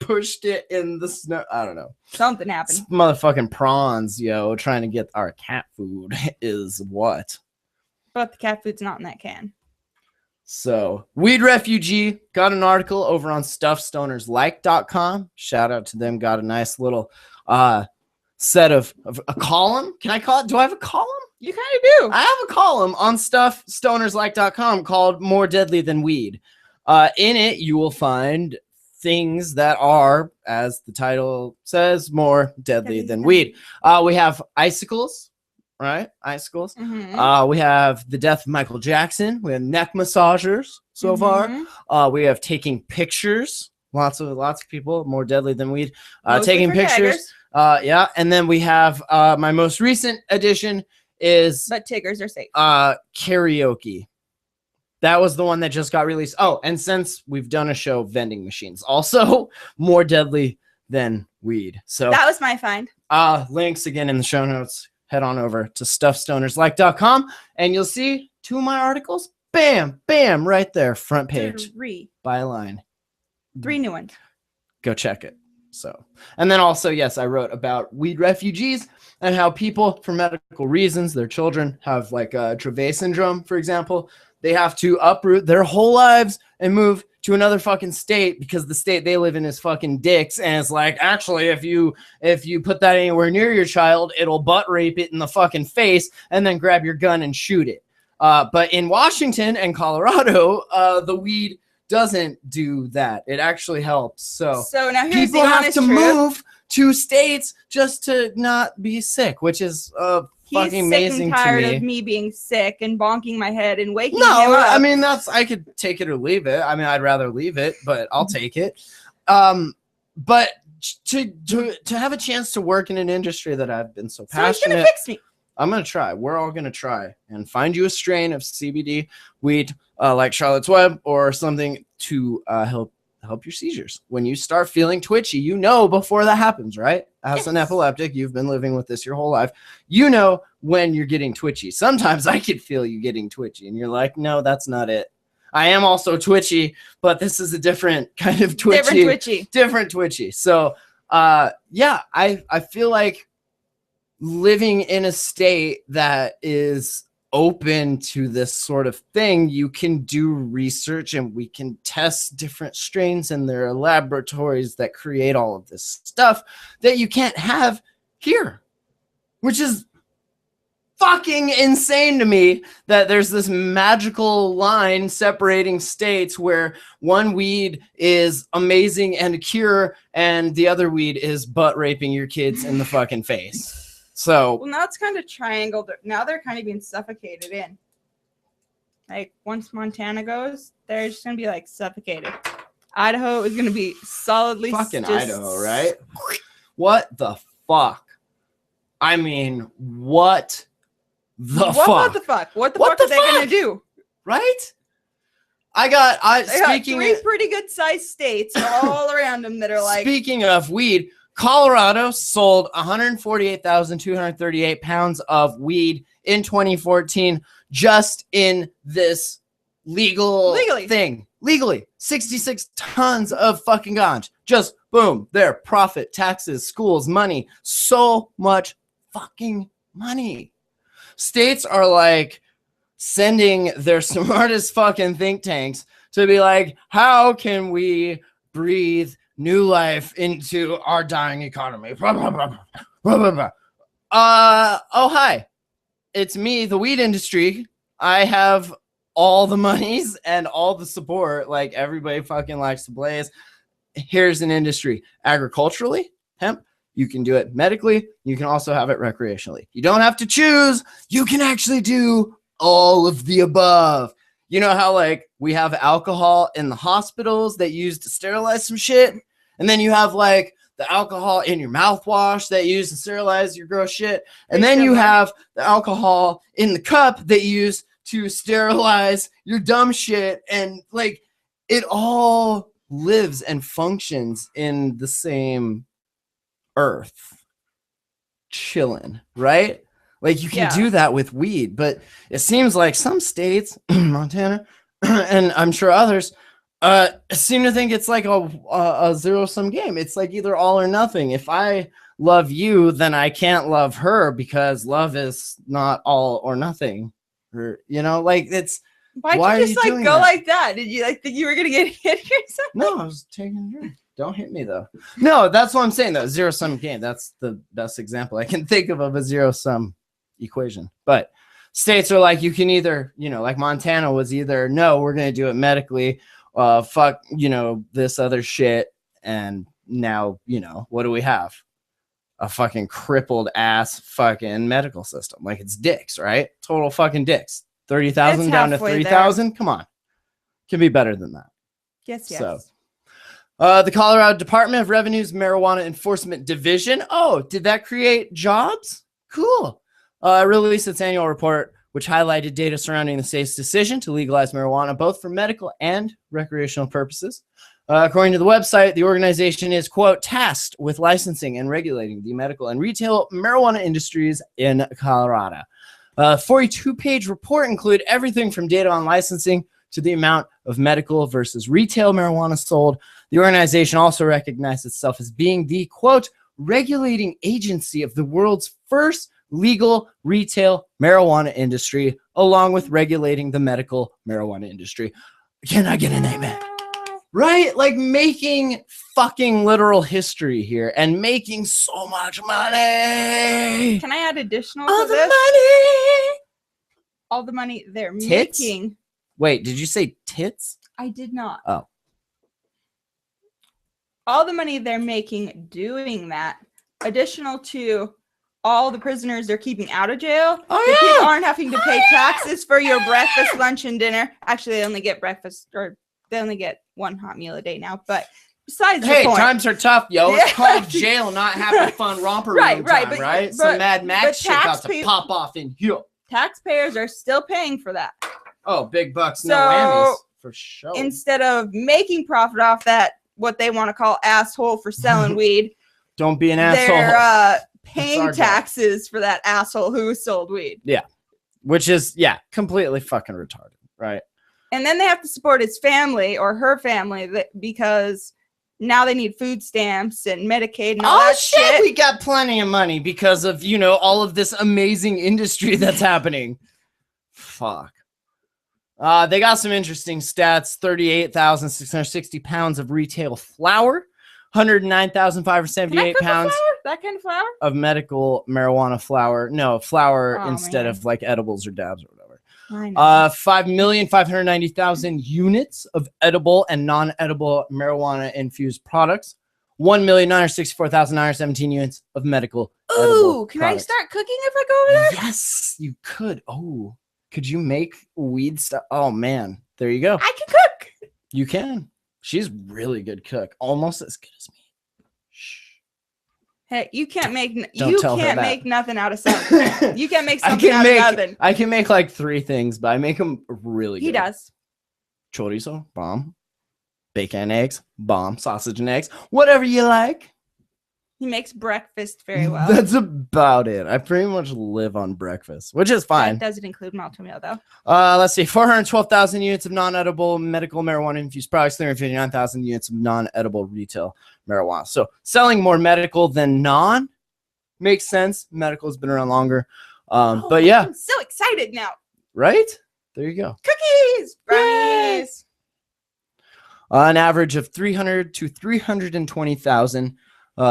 pushed it in the snow. I don't know. Something happened. It's motherfucking prawns, trying to get our cat food is what. But the cat food's not in that can. So, Weed Refugee got an article over on stuffstonerslike.com. Shout out to them. Got a nice little set of a column. Can I call it? Do I have a column? You kind of do. I have a column on stuffstonerslike.com called More Deadly Than Weed. In it, you will find things that are, as the title says, more deadly than weed. We have icicles. Right, icicles. Mm-hmm. We have the death of Michael Jackson. We have neck massagers so far. We have taking pictures. Lots of people more deadly than weed. Taking pictures. Yeah, and then we have my most recent addition is but Tiggers are safe. Karaoke. That was the one that just got released. Oh, and since we've done a show, vending machines also more deadly than weed. So that was my find. Links again in the show notes. Head on over to stuffstonerslike.com and you'll see 2 of my articles. Bam, bam, right there, front page. 3 byline. 3 new ones. Go check it. So, and then also, yes, I wrote about weed refugees and how people, for medical reasons, their children have like Dravet syndrome, for example. They have to uproot their whole lives and move to another fucking state because the state they live in is fucking dicks. And it's like, actually, if you put that anywhere near your child, it'll butt rape it in the fucking face and then grab your gun and shoot it. But in Washington and Colorado, the weed doesn't do that. It actually helps. So now here's people the have honest to truth. move to states just to not be sick, which is fucking amazing sick and tired to me. of me being sick and bonking my head and waking him No, up. I mean I could take it or leave it. I mean, I'd rather leave it, but I'll take it. But to have a chance to work in an industry that I've been so So he's passionate, gonna fix me. I'm gonna try. We're all gonna try and find you a strain of CBD weed like Charlotte's Web or something to help help your seizures. When you start feeling twitchy, you know before that happens, right? As an epileptic, you've been living with this your whole life. You know when you're getting twitchy. Sometimes I could feel you getting twitchy, and you're like, no, that's not it. I am also twitchy, but this is a different kind of twitchy. Different twitchy. So, yeah, I feel like living in a state that is open to this sort of thing, you can do research and we can test different strains, and there are laboratories that create all of this stuff that you can't have here, which is fucking insane to me, that there's this magical line separating states where one weed is amazing and a cure and the other weed is butt raping your kids in the fucking face. So well, now it's kind of triangled. Now they're kind of being suffocated in. Like once Montana goes, they're just gonna be like suffocated. Idaho is gonna be solidly fucking Idaho, right? What the fuck? I mean, what the fuck? What the fuck? What the fuck are they gonna do? Right? I speaking got 3 pretty good sized states all around them that are like. Speaking of weed, Colorado sold 148,238 pounds of weed in 2014 just in this legally 66 tons of fucking ganj. Just boom, there, profit, taxes, schools, money, so much fucking money. States are like sending their smartest fucking think tanks to be like, how can we breathe new life into our dying economy? Oh, hi. It's me, the weed industry. I have all the monies and all the support. Like, everybody fucking likes to blaze. Here's an industry. Agriculturally, hemp. You can do it medically. You can also have it recreationally. You don't have to choose. You can actually do all of the above. You know how, like, we have alcohol in the hospitals that you use to sterilize some shit? And then you have, like, the alcohol in your mouthwash that you use to sterilize your gross shit. And then you have the alcohol in the cup that you use to sterilize your dumb shit. And, like, it all lives and functions in the same earth, chilling, right? Like, you can do that with weed, but it seems like some states, Montana, and I'm sure others, seem to think it's like a zero-sum game. It's like either all or nothing. If I love you, then I can't love her because love is not all or nothing. Or, you know, like, it's why you just like go that? Like that? Did you like think you were gonna get hit or something? No, I was taking a drink. Don't hit me though. No, that's what I'm saying though. Zero-sum game. That's the best example I can think of a zero-sum equation. But states are like, you can either, you know, like Montana was either, no, we're gonna do it medically, fuck, you know, this other shit. And now, you know, what do we have? A fucking crippled ass fucking medical system. Like, it's dicks, right? Total fucking dicks. 30,000 down to 3,000. Come on. Can be better than that. Yes. So, the Colorado Department of Revenue's Marijuana Enforcement Division. Oh, did that create jobs? Cool. Released its annual report, which highlighted data surrounding the state's decision to legalize marijuana, both for medical and recreational purposes. According to the website, the organization is, quote, tasked with licensing and regulating the medical and retail marijuana industries in Colorado. A 42-page report included everything from data on licensing to the amount of medical versus retail marijuana sold. The organization also recognized itself as being the, quote, regulating agency of the world's first legal retail marijuana industry, along with regulating the medical marijuana industry. Can I get an amen? Right? Like, making fucking literal history here and making so much money. Can I add additional all to the this? money? All the money they're Tits? making. Wait, did you say tits? I did not. Oh. All the money they're making doing that, additional to all the prisoners they're keeping out of jail. People aren't having to pay taxes for your breakfast, lunch, and dinner. Actually, they only get breakfast, or they only get one hot meal a day now. But besides the point, times are tough, yo. It's called jail, not having fun romper room time, right? Some Mad Max shit about to pop off in here. Taxpayers are still paying for that. Oh, big bucks, no whammies. for sure. instead of making profit off that, what they want to call asshole for selling weed, Don't be an asshole. they're It's paying our job. taxes for that asshole who sold weed. Which is, completely fucking retarded, right? And then they have to support his family or her family because now they need food stamps and Medicaid and all that shit. We got plenty of money because of, all of this amazing industry that's happening. Fuck. They got some interesting stats. 38,660 pounds of retail flour, 109,578 pounds That kind of flour? of medical marijuana flour. No, flour Oh, instead man. of like edibles or dabs or whatever. I know. 5,590,000 units of edible and non-edible marijuana infused products. 1,964,917 units of medical. Ooh, can products. I start cooking if I go over there? Yes, you could. Oh, could you make weed stuff? Oh man, there you go. I can cook. You can. She's really good cook, almost as good as me. Shh. Hey, you can't make Don't tell her that. make nothing out of something. You can't make I something can out make. of nothing. I can make like 3 things, but I make them really good. He does. Chorizo, bomb. Bacon and eggs, bomb. Sausage and eggs, whatever you like. He makes breakfast very well. That's about it. I pretty much live on breakfast, which is fine. That doesn't include malto meal though. Let's see. 412,000 units of non-edible medical marijuana infused products. 359,000 units of non-edible retail marijuana. So selling more medical than non makes sense. Medical has been around longer. But yeah, I'm so excited now. right? There you go. Cookies, brownies. An average of 300 to 320,000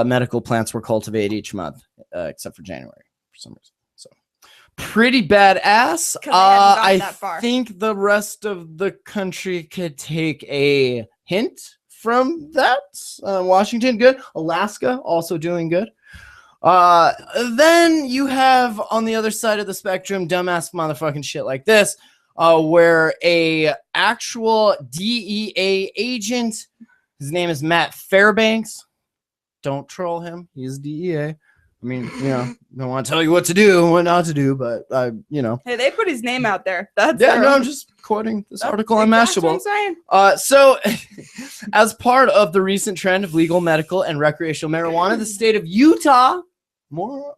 medical plants were cultivated each month, except for January for some reason. So pretty badass. 'Cause they hadn't gotten I that far. think the rest of the country could take a hint from that. Washington, good. Alaska, also doing good. Then you have on the other side of the spectrum, dumbass motherfucking shit like this, where a actual DEA agent, his name is Matt Fairbanks. Don't troll him. He's DEA. I mean, don't want to tell you what to do and what not to do, but Hey, they put his name out there. That's yeah, no, I'm just quoting this article on Mashable. That's what I'm saying. So, as part of the recent trend of legal medical and recreational marijuana, the state of Utah, Mormon,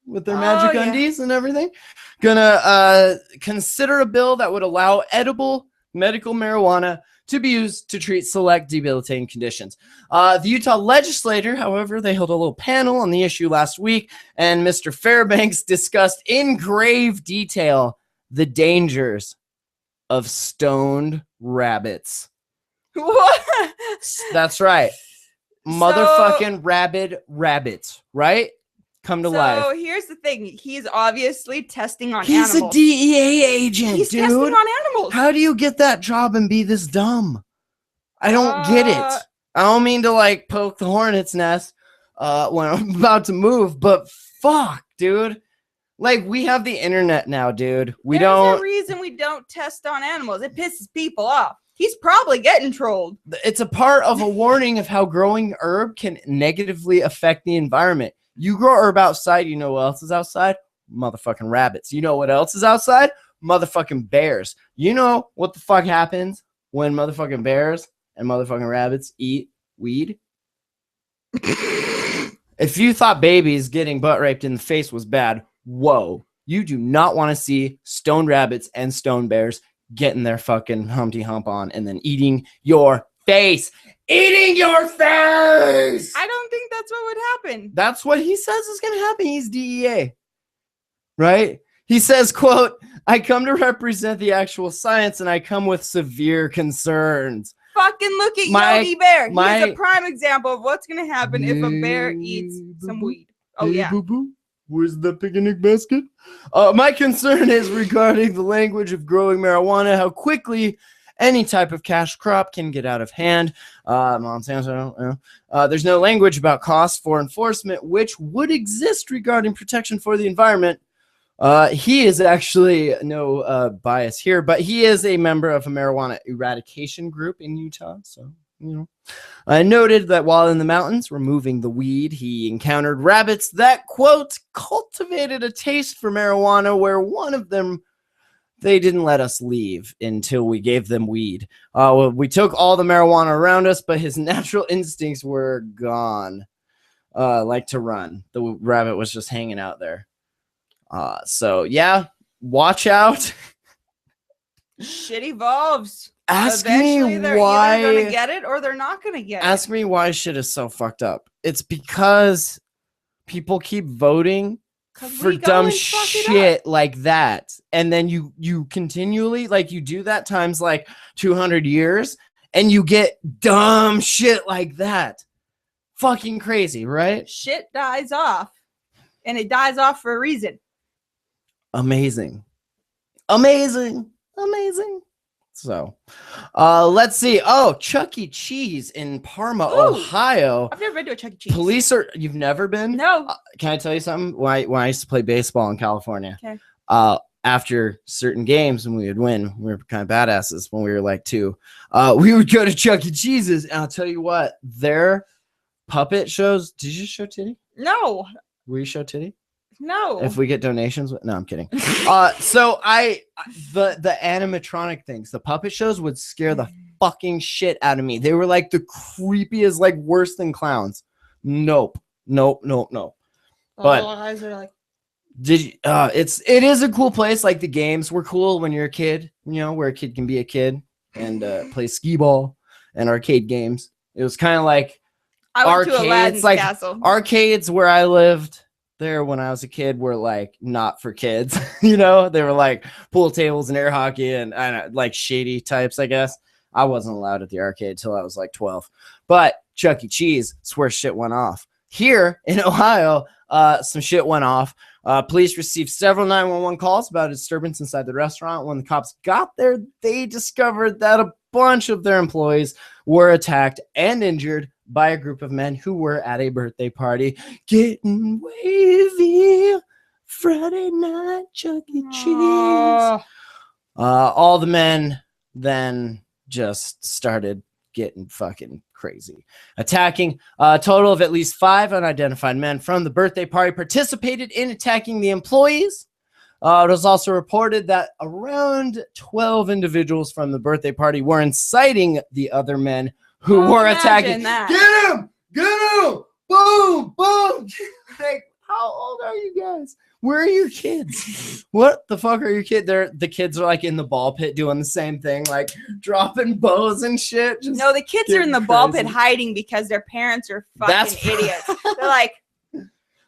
with their magic yeah. undies and everything, gonna consider a bill that would allow edible medical marijuana to be used to treat select debilitating conditions. The Utah legislature, however, they held a little panel on the issue last week, and Mr. Fairbanks discussed in grave detail the dangers of stoned rabbits. What? That's right. Motherfucking rabid rabbits, right? Come to life. So here's the thing. He's obviously testing on He's animals. a DEA agent, He's dude. testing on animals. How do you get that job and be this dumb? I don't get it. I don't mean to like poke the hornet's nest when I'm about to move, but fuck, dude. Like, we have the internet now, dude. There's a reason we don't test on animals. It pisses people off. He's probably getting trolled. It's a part of a warning of how growing herb can negatively affect the environment. You grow herb outside, you know what else is outside? Motherfucking rabbits. You know what else is outside? Motherfucking bears. You know what the fuck happens when motherfucking bears and motherfucking rabbits eat weed? If you thought babies getting butt raped in the face was bad, whoa. You do not want to see stoned rabbits and stone bears getting their fucking Humpty Hump on and then eating your face. Eating your face! I don't think that's what would happen. That's what he says is going to happen. He's DEA. Right? He says, quote, I come to represent the actual science and I come with severe concerns. Fucking look at Yogi Bear. He's a prime example of what's going to happen if a bear eats some weed. Oh, yeah. Boo-boo. Where's the picnic basket? My concern is regarding the language of growing marijuana, how quickly any type of cash crop can get out of hand. Monsanto, there's no language about costs for enforcement, which would exist regarding protection for the environment. He is actually no bias here, but he is a member of a marijuana eradication group in Utah. So, I noted that while in the mountains removing the weed, he encountered rabbits that, quote, cultivated a taste for marijuana where one of them they didn't let us leave until we gave them weed. We took all the marijuana around us, but his natural instincts were gone. Like to run. The rabbit was just hanging out there. So yeah, watch out. Shit evolves. Ask Eventually, me they're why. either gonna get it or they're not gonna get Ask me why shit is so fucked up. It's because people keep voting for dumb shit like that, and then you continually like you do that times like 200 years, and you get dumb shit like that. Fucking crazy, right? Shit dies off, and it dies off for a reason. Amazing. So, let's see. Oh, Chuck E. Cheese in Parma, Ohio. I've never been to a Chuck E. Cheese. Police are. You've never been? No. Can I tell you something? When I used to play baseball in California, okay. After certain games when we would win, we were kind of badasses when we were like 2. We would go to Chuck E. Cheese's, and I'll tell you what, their puppet shows. Did you show titty? No. Will you show titty? No. If we get donations, no, I'm kidding. So the animatronic things, the puppet shows would scare the fucking shit out of me. They were like the creepiest, like worse than clowns. Nope. But eyes are like, it is a cool place. Like the games were cool when you're a kid, you know, where a kid can be a kid and play skee ball and arcade games. It was kind of like I went to Aladdin's like castle. Arcades where I lived there when I was a kid were like not for kids. You know, they were like pool tables and air hockey and like shady types, I guess. I wasn't allowed at the arcade till I was like 12. But Chuck E. Cheese, it's where shit went off. Here in Ohio, some shit went off. Police received several 911 calls about a disturbance inside the restaurant. When the cops got there, they discovered that a bunch of their employees were attacked and injured by a group of men who were at a birthday party getting wavy. Friday night, Chuck E. Cheese. All the men then just started getting fucking crazy, attacking. A total of at least 5 unidentified men from the birthday party participated in attacking the employees. It was also reported that around 12 individuals from the birthday party were inciting the other men who were attacking. That. Get him! Boom! Like, how old are you guys? Where are your kids? What the fuck are your kids? The kids are like in the ball pit doing the same thing, like dropping bows and shit. No, the kids are in the ball pit hiding because their parents are fucking idiots. They're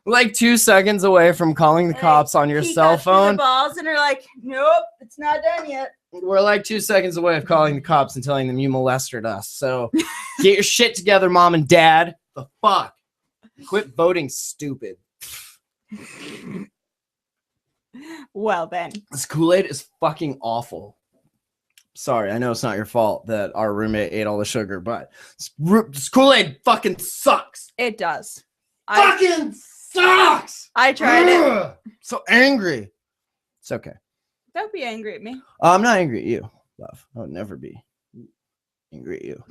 like 2 seconds away from calling the cops on your cell phone. The balls and they're like, nope, it's not done yet. We're like 2 seconds away of calling the cops and telling them you molested us. So get your shit together, mom and dad. The fuck? Quit voting stupid. Well, then. This Kool-Aid is fucking awful. Sorry, I know it's not your fault that our roommate ate all the sugar, but this Kool-Aid fucking sucks. It does. Fucking sucks. I tried it. So angry. It's okay. Don't be angry at me. I'm not angry at you, love. I would never be angry at you.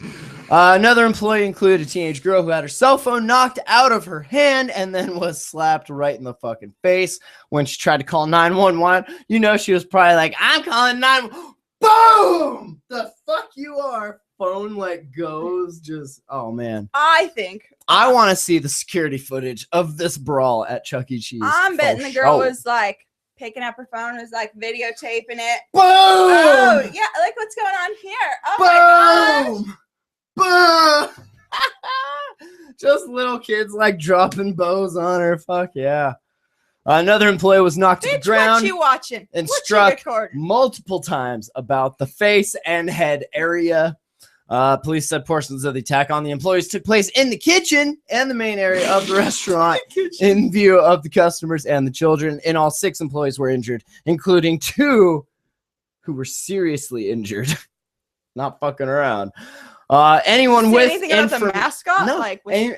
Another employee included a teenage girl who had her cell phone knocked out of her hand and then was slapped right in the fucking face when she tried to call 911. You know, she was probably like, I'm calling 911. Boom! The fuck you are. Phone like goes just, oh man. I want to see the security footage of this brawl at Chuck E. Cheese. I'm betting the girl was like picking up her phone, was like videotaping it. Boom! Oh yeah, like what's going on here? Oh boom! My gosh. Boom! Just little kids like dropping bows on her. Fuck yeah. Another employee was knocked to the ground what you watching? and what struck multiple times about the face and head area. Police said portions of the attack on the employees took place in the kitchen and the main area of the restaurant in view of the customers and the children. In all, 6 employees were injured, including 2 who were seriously injured. Not fucking around. Anyone with the mascot? No,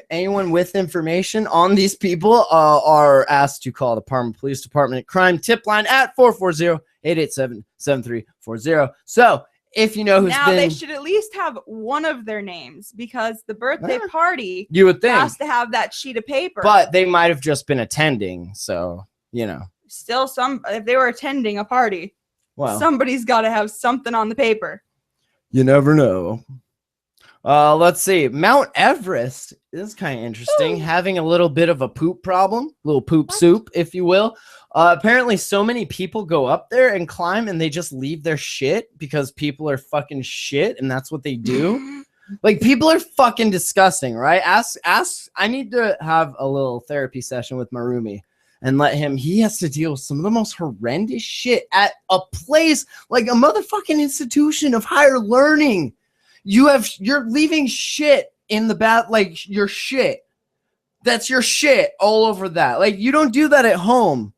anyone with information on these people are asked to call the Parma Police Department crime tip line at 440-887-7340. So if you know who's now they should at least have one of their names because the birthday party you would think has to have that sheet of paper. But they might have just been attending, so you know. Still, if they were attending a party. Wow. Somebody's got to have something on the paper. You never know. Let's see. Mount Everest is kind of interesting. Having a little bit of a poop problem, little poop soup, if you will. Apparently, so many people go up there and climb, and they just leave their shit because people are fucking shit, and that's what they do. Like, people are fucking disgusting, right? I need to have a little therapy session with my roomie and let him. He has to deal with some of the most horrendous shit at a place like a motherfucking institution of higher learning. You're leaving shit in the bath, like your shit. That's your shit all over that. Like, you don't do that at home,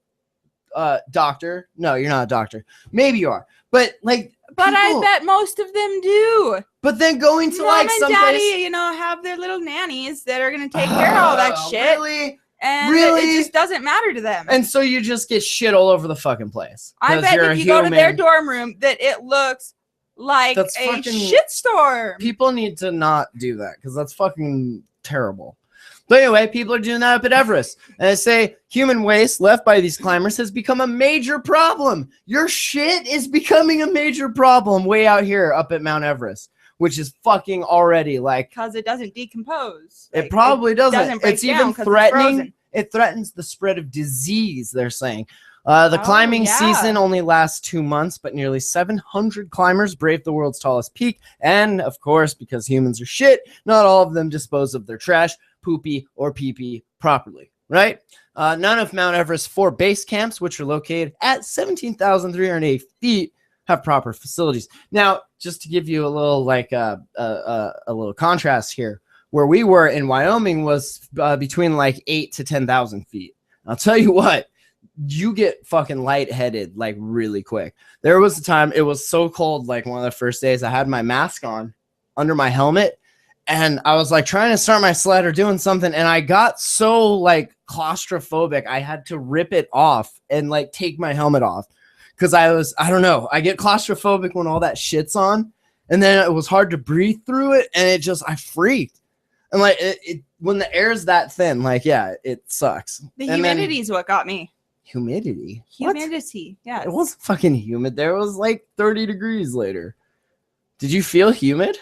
doctor. No, you're not a doctor. Maybe you are, but like. But I bet most of them do. But then going to Mom like and someplace, Daddy, have their little nannies that are gonna take care of all that shit. Really? And Really? it just doesn't matter to them. And so you just get shit all over the fucking place. I 'Cause bet you're if a you go to their human. dorm room that it looks like That's a fucking- shitstorm. People need to not do that because that's fucking terrible. But anyway, people are doing that up at Everest. And they say human waste left by these climbers has become a major problem. Your shit is becoming a major problem way out here up at Mount Everest, which is fucking already like. Because it doesn't decompose. It probably doesn't. break It's down even 'cause it's threatening. frozen. It threatens the spread of disease, they're saying. The climbing yeah. season only lasts 2 months, but nearly 700 climbers braved the world's tallest peak. And, of course, because humans are shit, not all of them dispose of their trash, poopy, or pee-pee properly, right? None of Mount Everest's 4 base camps, which are located at 17,308 feet, have proper facilities. Now, just to give you a little, like, a little contrast here, where we were in Wyoming was between, like, 8 to 10,000 feet. I'll tell you what. You get fucking lightheaded like really quick. There was a time it was so cold, like one of the first days I had my mask on under my helmet and I was like trying to start my sled or doing something and I got so like claustrophobic I had to rip it off and like take my helmet off because I don't know, I get claustrophobic when all that shit's on and then it was hard to breathe through it and I freaked. And like it when the air's that thin, like yeah, it sucks. The And then- humidity is what got me. Humidity. What? Humidity. Yeah. It wasn't fucking humid. There was like 30 degrees later. Did you feel humid?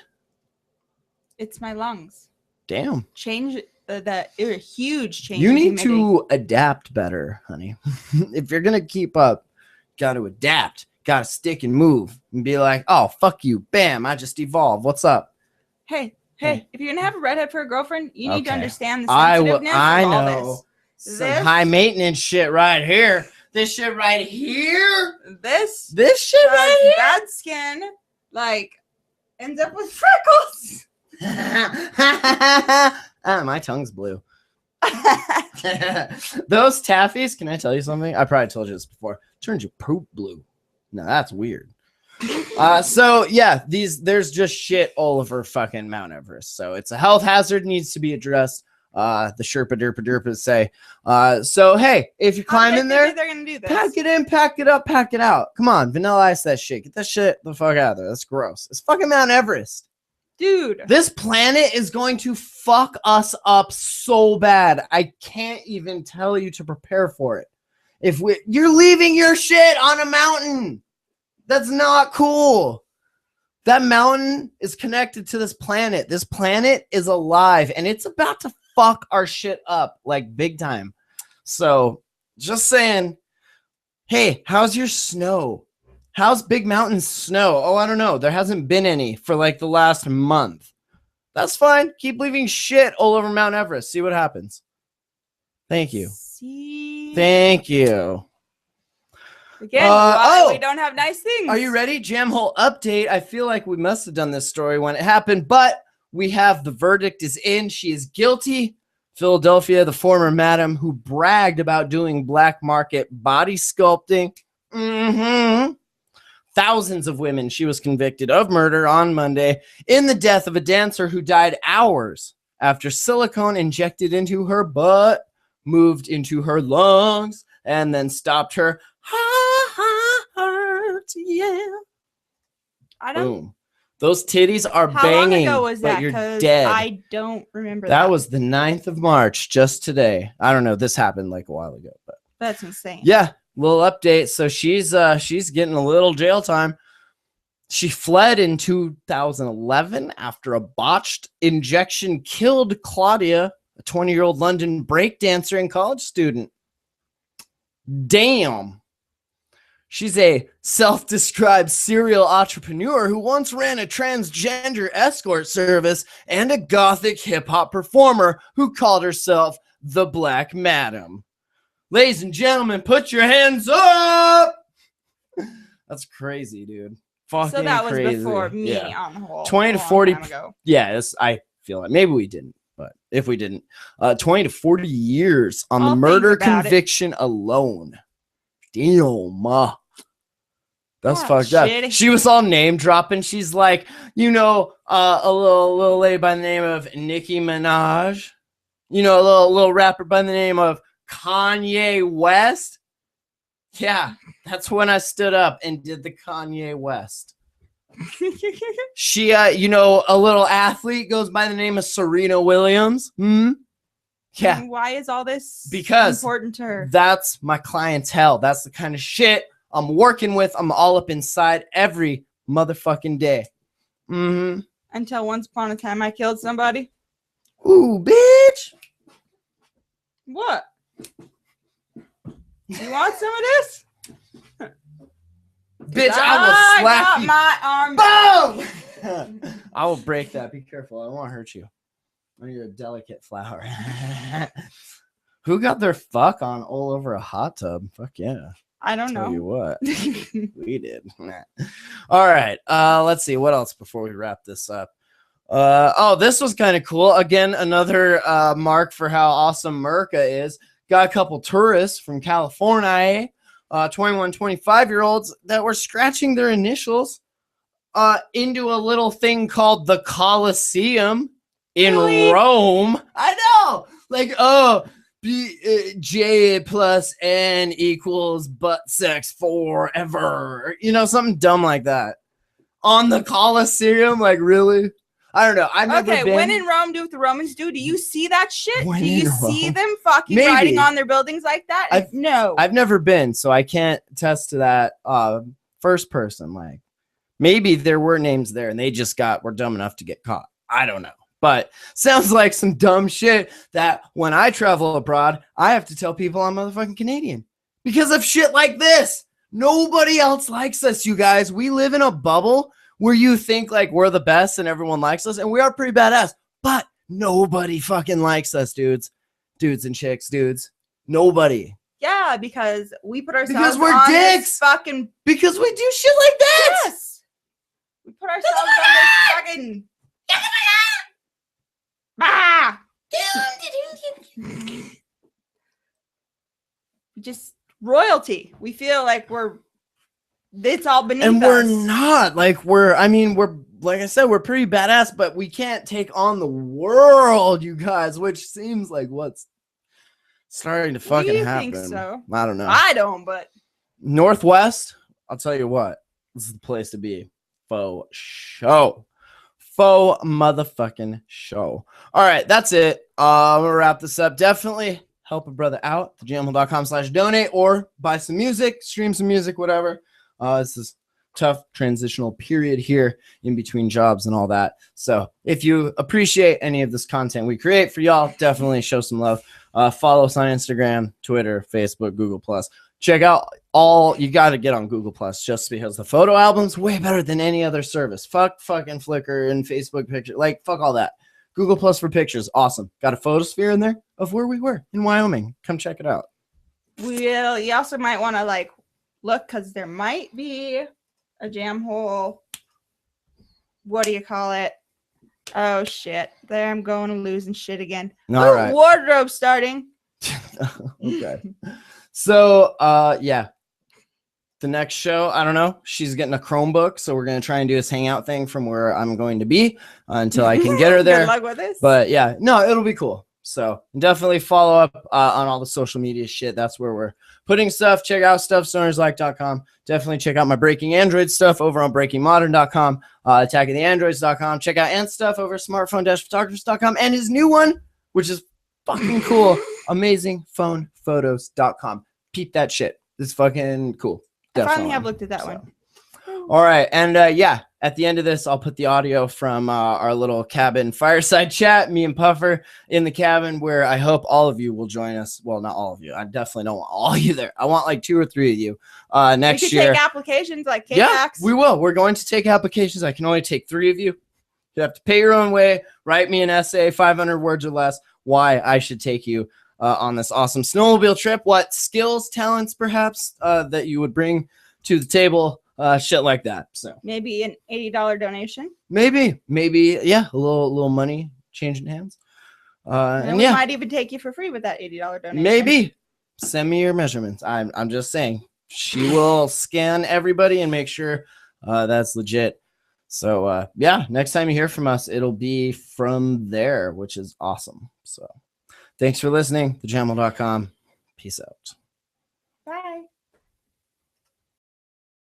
It's my lungs. Damn. Change that huge change. You in need humidity. to adapt better, honey. If you're going to keep up, got to adapt. Got to stick and move and be like, oh, fuck you. Bam. I just evolved. What's up? Hey, if you're gonna have a redhead for a girlfriend, you need to Okay. understand the I sensitiveness of all know. this. Some This- high maintenance shit right here. This shit right here. This This shit right here. bad skin like ends up with freckles. My tongue's blue. Those taffies, can I tell you something? I probably told you this before. Turns your poop blue. No, that's weird. So yeah, there's just shit all over fucking Mount Everest. So it's a health hazard, needs to be addressed. The Sherpa Derpa Derpas say. So hey, if you climb in there, they're gonna do this. pack it in, pack it up, pack it out. Come on, vanilla ice that shit. Get that shit the fuck out of there. That's gross. It's fucking Mount Everest. Dude. This planet is going to fuck us up so bad. I can't even tell you to prepare for it. You're leaving your shit on a mountain. That's not cool. That mountain is connected to this planet. This planet is alive and it's about to fuck our shit up like big time. So just saying, hey, how's your snow? How's Big Mountain's snow? Oh, I don't know. There hasn't been any for like the last month. That's fine. Keep leaving shit all over Mount Everest. See what happens. Thank you. See. Thank you. Again, why oh! we don't have nice things. Are you ready? Jamhole update. I feel like we must have done this story when it happened, but we have the verdict is in. She is guilty. Philadelphia, the former madam who bragged about doing black market body sculpting. Thousands of women. She was convicted of murder on Monday in the death of a dancer who died hours after silicone injected into her butt, moved into her lungs, and then stopped her heart. Yeah. I don't. Boom. Those titties are How banging, long ago was that? but you're 'Cause dead. I don't remember That was the 9th of March, just today. I don't know. This happened like a while ago, but That's insane. yeah. little update. So she's getting a little jail time. She fled in 2011 after a botched injection killed Claudia, a 20-year-old London breakdancer and college student. Damn. She's a self-described serial entrepreneur who once ran a transgender escort service and a gothic hip-hop performer who called herself the Black Madam. Ladies and gentlemen, put your hands up! That's crazy, dude. Fucking So that was crazy. before me Yeah. on the whole. 20 to a long 40 time ago. Yeah, I feel like maybe we didn't, but if we didn't, 20 to 40 years on I'll the think murder about it. conviction alone. Damn, that's Oh, fucked up. shit. She was all name dropping. She's like, a little lady by the name of Nicki Minaj. A little rapper by the name of Kanye West. Yeah, that's when I stood up and did the Kanye West. She, a little athlete goes by the name of Serena Williams. Yeah, Why is all this because important to her? that's my clientele. That's the kind of shit I'm working with. I'm all up inside every motherfucking day. Until once upon a time I killed somebody. Ooh, bitch. What? You want some of this? Bitch, I will slap you. My arm. Boom! I will break that. Be careful. I don't want to hurt you. Oh, you're a delicate flower. Who got their fuck on all over a hot tub? Fuck yeah. I don't Tell you know. what. We did. All right. Let's see. What else before we wrap this up? This was kind of cool. Again, another mark for how awesome Merca is. Got a couple tourists from California, 21, 25-year-olds that were scratching their initials into a little thing called the Colosseum in Really? Rome. I know. Like, J plus N equals butt sex forever. Something dumb like that. On the Colosseum, like, really? I don't know. I've never been. When in Rome, do what the Romans do. Do you see that shit? When Do you in see Rome? them fucking Maybe. writing on their buildings like that? No. I've never been, so I can't attest to that first person. Like, maybe there were names there and they just were dumb enough to get caught. I don't know. But sounds like some dumb shit that when I travel abroad, I have to tell people I'm motherfucking Canadian because of shit like this. Nobody else likes us, you guys. We live in a bubble where you think like we're the best and everyone likes us, and we are pretty badass, but nobody fucking likes us, dudes and chicks, dudes. Nobody. Yeah, because we put ourselves Because we're on dicks. this fucking. Because we do shit like that. Yes. We put ourselves on this fucking. Ah! Just royalty. We feel like it's all beneath And us. we're not. Like, we're like I said, we're pretty badass, but we can't take on the world, you guys, which seems like what's starting to fucking You happen. think so? I don't know. I don't, but Northwest, I'll tell you what, this is the place to be. Faux show. Faux motherfucking show. All right, that's it. I'm gonna wrap this up. Definitely help a brother out. Jamhole.com/donate or buy some music, stream some music, whatever. This is tough transitional period here in between jobs and all that. So if you appreciate any of this content we create for y'all, definitely show some love. Follow us on Instagram, Twitter, Facebook, Google+. Check out you got to get on Google+, just because the photo album's way better than any other service. Fuck fucking Flickr and Facebook picture. Like, fuck all that. Google+ for pictures. Awesome. Got a photosphere in there of where we were in Wyoming. Come check it out. you also might want to look because there might be a Jamhole. What do you call it? Oh shit! There I'm going to losing shit again. All right. Wardrobe starting. Okay. So, yeah. The next show, I don't know. She's getting a Chromebook, so we're going to try and do this hangout thing from where I'm going to be until I can get her there. Good luck with this. But yeah, no, it'll be cool. So definitely follow up on all the social media shit. That's where we're putting stuff. Check out stuffstoners.com. Definitely check out my Breaking Android stuff over on breakingmodern.com, attackingtheandroids.com. Check out Ant's stuff over smartphone-photographers.com and his new one, which is fucking cool, amazingphonephotos.com. Peep that shit. It's fucking cool. I finally Definitely. have looked at that So. one. All right. And yeah, at the end of this, I'll put the audio from our little cabin fireside chat, me and Puffer in the cabin, where I hope all of you will join us. Well, not all of you. I definitely don't want all of you there. I want like 2 or 3 of you next We could year. take applications like Yeah, K-Pax. we will. We're going to take applications. I can only take 3 of you. You have to pay your own way. Write me an essay, 500 words or less, why I should take you on this awesome snowmobile trip. What skills, talents, perhaps, that you would bring to the table. Shit like that. So Maybe an $80 donation. maybe, yeah, a little money changing hands. And we might even take you for free with that $80 donation. Maybe send me your measurements. I'm just saying she will scan everybody and make sure that's legit. So yeah, next time you hear from us, it'll be from there, which is awesome. So thanks for listening. TheJamhole.com. Peace out.